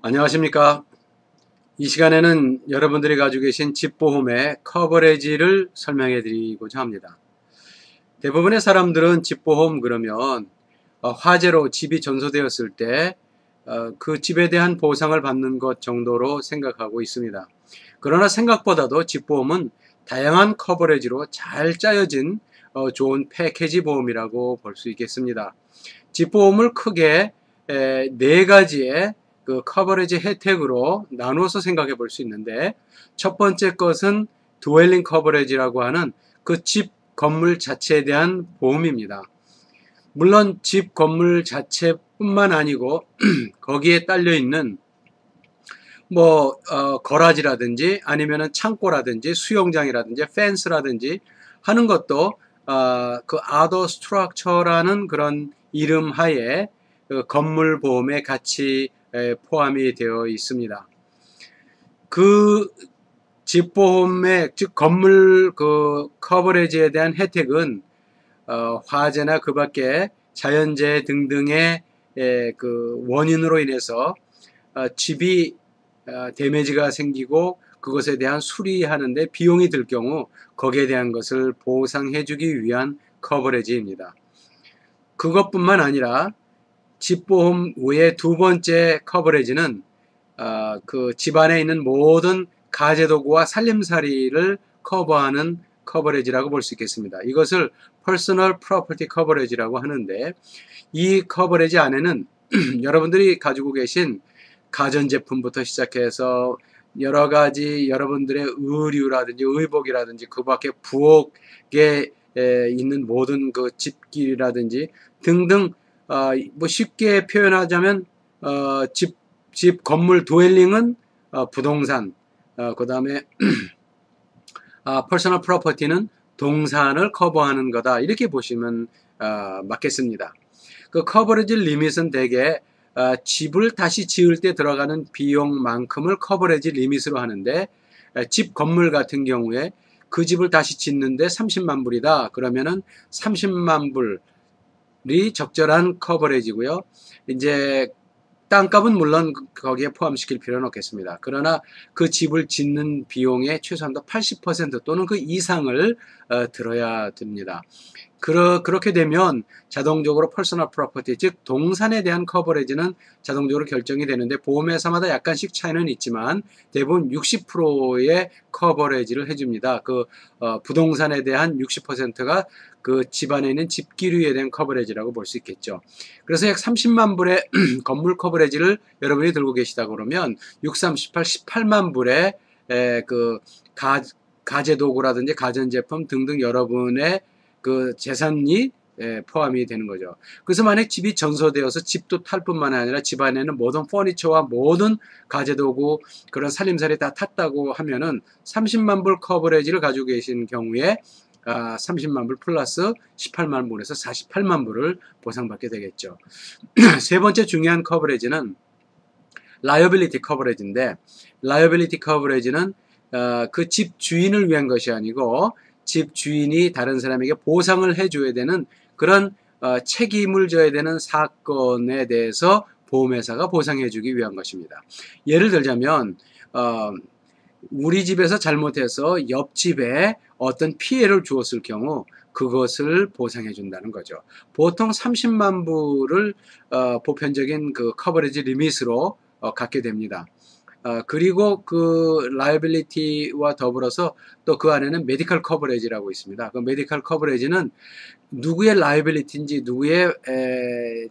안녕하십니까. 이 시간에는 여러분들이 가지고 계신 집보험의 커버리지를 설명해 드리고자 합니다. 대부분의 사람들은 집보험 그러면 화재로 집이 전소되었을 때 그 집에 대한 보상을 받는 것 정도로 생각하고 있습니다. 그러나 생각보다도 집보험은 다양한 커버리지로 잘 짜여진 좋은 패키지 보험이라고 볼 수 있겠습니다. 집보험을 크게 네 가지의 그 커버리지 혜택으로 나누어서 생각해 볼 수 있는데, 첫 번째 것은 드웰링 커버리지라고 하는 그 집 건물 자체에 대한 보험입니다. 물론 집 건물 자체뿐만 아니고 거기에 딸려 있는 거라지라든지 아니면은 창고라든지 수영장이라든지 펜스라든지 하는 것도 그 아더 스트럭처라는 그런 이름 하에 그 건물 보험에 같이 포함이 되어 있습니다. 그 집보험의 즉 건물 그 커버리지에 대한 혜택은 화재나 그 밖에 자연재해 등등의 그 원인으로 인해서 집이 데미지가 생기고 그것에 대한 수리하는데 비용이 들 경우 거기에 대한 것을 보상해주기 위한 커버리지입니다. 그것뿐만 아니라 집보험 외에 두 번째 커버리지는 그 집안에 있는 모든 가재도구와 살림살이를 커버하는 커버리지라고 볼 수 있겠습니다. 이것을 퍼스널 프로퍼티 커버리지라고 하는데, 이 커버리지 안에는 여러분들이 가지고 계신 가전제품부터 시작해서 여러 가지 여러분들의 의류라든지 의복이라든지 그 밖에 부엌에 있는 모든 그 집기라든지 등등, 쉽게 표현하자면 집 건물 드웰링은 부동산, 그 다음에 퍼스널 프로퍼티는 동산을 커버하는 거다, 이렇게 보시면 맞겠습니다. 그 커버리지 리밋은 대개 집을 다시 지을 때 들어가는 비용만큼을 커버리지 리밋으로 하는데, 집 건물 같은 경우에 그 집을 다시 짓는데 30만 불이다 그러면은 30만 불이 적절한 커버리지고요. 이제 땅값은 물론 거기에 포함시킬 필요는 없겠습니다. 그러나 그 집을 짓는 비용의 최소한도 80% 또는 그 이상을 들어야 됩니다. 그렇게 되면 자동적으로 퍼스널 프로퍼티, 즉 동산에 대한 커버리지는 자동적으로 결정이 되는데, 보험회사마다 약간씩 차이는 있지만 대부분 60%의 커버리지를 해줍니다. 그 부동산에 대한 60%가 그 집안에 있는 집기류에 대한 커버리지라고 볼 수 있겠죠. 그래서 약 30만 불의 건물 커버리지를 여러분이 들고 계시다 그러면 6, 3, 18, 18만 불의 그 가재도구라든지 가전제품 등등 여러분의 그 재산이 포함이 되는 거죠. 그래서 만약 집이 전소되어서 집도 탈 뿐만 아니라 집안에는 모든 퍼니처와 모든 가재도구 그런 살림살이 다 탔다고 하면은 30만 불 커버리지를 가지고 계신 경우에 30만 불 플러스 18만 불에서 48만 불을 보상받게 되겠죠. 세 번째 중요한 커버리지는 라이어빌리티 커버리지인데, 라이어빌리티 커버리지는 그 집 주인을 위한 것이 아니고 집 주인이 다른 사람에게 보상을 해줘야 되는 그런 책임을 져야 되는 사건에 대해서 보험회사가 보상해주기 위한 것입니다. 예를 들자면 우리 집에서 잘못해서 옆집에 어떤 피해를 주었을 경우 그것을 보상해 준다는 거죠. 보통 30만 불을 보편적인 그 커버리지 리밋으로 갖게 됩니다. 그리고 그 라이빌리티와 더불어서 또 그 안에는 메디컬 커버리지라고 있습니다. 그 메디컬 커버리지는 누구의 라이빌리티인지 누구의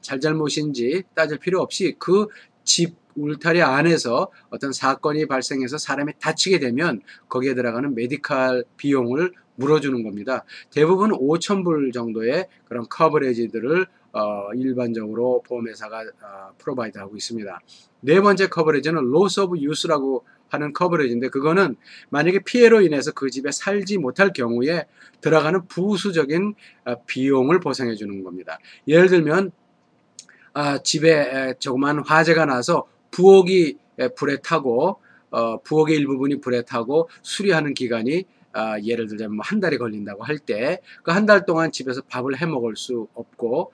잘잘못인지 따질 필요 없이 그 집 울타리 안에서 어떤 사건이 발생해서 사람이 다치게 되면 거기에 들어가는 메디컬 비용을 물어주는 겁니다. 대부분 5천 불 정도의 그런 커버리지들을 일반적으로 보험회사가 프로바이드하고 있습니다. 네 번째 커버리지는 loss of use라고 하는 커버리지인데, 그거는 만약에 피해로 인해서 그 집에 살지 못할 경우에 들어가는 부수적인 비용을 보상해 주는 겁니다. 예를 들면 집에 조그만 화재가 나서 부엌이 불에 타고 부엌의 일부분이 불에 타고 수리하는 기간이 예를 들자면 한 달이 걸린다고 할 때 그 한 달 동안 집에서 밥을 해 먹을 수 없고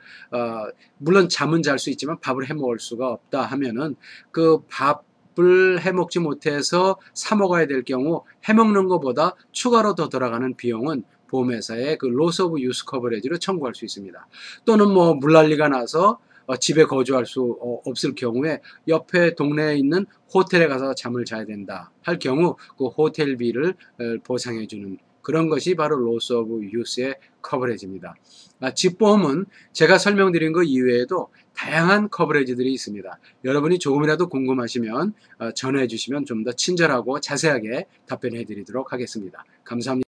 물론 잠은 잘 수 있지만 밥을 해 먹을 수가 없다 하면은 그 밥 밥을 해먹지 못해서 사 먹어야 될 경우 해먹는 것보다 추가로 더 들어가는 비용은 보험회사에 그 로스 오브 유스 커버리지로 청구할 수 있습니다. 또는 뭐 물난리가 나서 집에 거주할 수 없을 경우에 옆에 동네에 있는 호텔에 가서 잠을 자야 된다 할 경우 그 호텔비를 보상해 주는 그런 것이 바로 로스 오브 유스의 커버리지입니다. 집보험은 제가 설명드린 것 이외에도 다양한 커버리지들이 있습니다. 여러분이 조금이라도 궁금하시면 전화해 주시면 좀 더 친절하고 자세하게 답변해 드리도록 하겠습니다. 감사합니다.